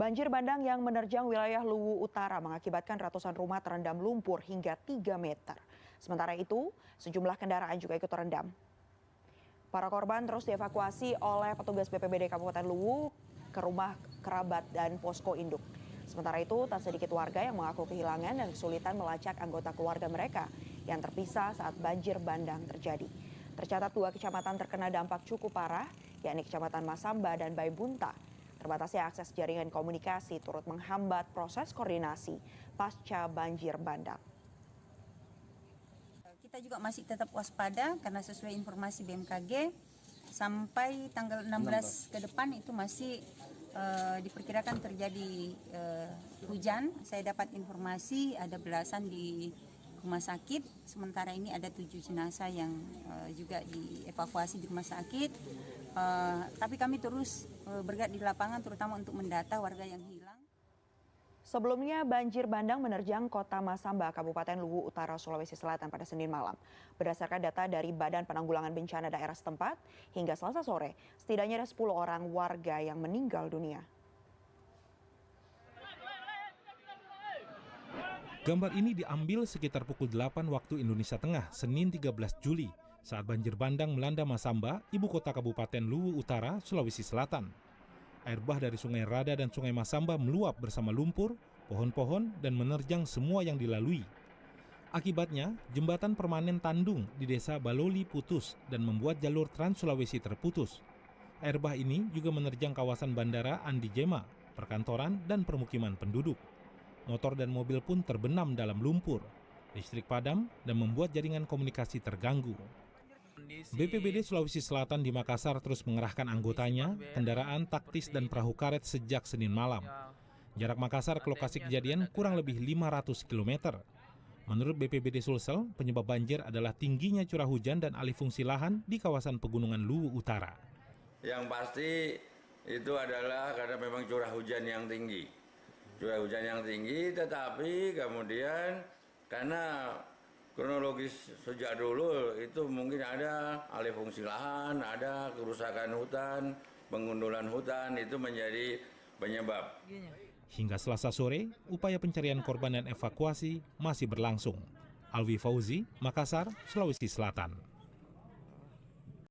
Banjir bandang yang menerjang wilayah Luwu Utara mengakibatkan ratusan rumah terendam lumpur hingga 3 meter. Sementara itu, sejumlah kendaraan juga ikut terendam. Para korban terus dievakuasi oleh petugas BPBD Kabupaten Luwu ke rumah kerabat dan posko induk. Sementara itu, tak sedikit warga yang mengaku kehilangan dan kesulitan melacak anggota keluarga mereka yang terpisah saat banjir bandang terjadi. Tercatat 2 kecamatan terkena dampak cukup parah, yakni Kecamatan Masamba dan Baibunta. Terbatasnya akses jaringan komunikasi turut menghambat proses koordinasi pasca banjir bandang. Kita juga masih tetap waspada karena sesuai informasi BMKG sampai tanggal 16 ke depan itu masih diperkirakan terjadi hujan. Saya dapat informasi ada belasan di rumah sakit, sementara ini ada 7 jenazah yang juga dievakuasi di rumah sakit. Tapi kami terus bergerak di lapangan terutama untuk mendata warga yang hilang. Sebelumnya banjir bandang menerjang Kota Masamba, Kabupaten Luwu Utara, Sulawesi Selatan pada Senin malam. Berdasarkan data dari Badan Penanggulangan Bencana Daerah setempat, hingga Selasa sore, setidaknya ada 10 orang warga yang meninggal dunia. Gambar ini diambil sekitar pukul 8 waktu Indonesia Tengah, Senin 13 Juli, saat banjir bandang melanda Masamba, ibu kota Kabupaten Luwu Utara, Sulawesi Selatan. Air bah dari Sungai Rada dan Sungai Masamba meluap bersama lumpur, pohon-pohon, dan menerjang semua yang dilalui. Akibatnya, jembatan permanen Tandung di desa Baloli putus dan membuat jalur Trans Sulawesi terputus. Air bah ini juga menerjang kawasan Bandara Andi Jema, perkantoran, dan permukiman penduduk. Motor dan mobil pun terbenam dalam lumpur. Listrik padam dan membuat jaringan komunikasi terganggu. BPBD Sulawesi Selatan di Makassar terus mengerahkan anggotanya, kendaraan taktis dan perahu karet sejak Senin malam. Jarak Makassar ke lokasi kejadian kurang lebih 500 km. Menurut BPBD Sulsel, penyebab banjir adalah tingginya curah hujan dan alih fungsi lahan di kawasan pegunungan Luwu Utara. Yang pasti itu adalah karena memang curah hujan yang tinggi. Curah hujan yang tinggi, tetapi kemudian karena kronologis sejak dulu itu mungkin ada alih fungsi lahan, ada kerusakan hutan, pengundulan hutan, itu menjadi penyebab. Hingga Selasa sore, upaya pencarian korban dan evakuasi masih berlangsung. Alwi Fauzi, Makassar, Sulawesi Selatan.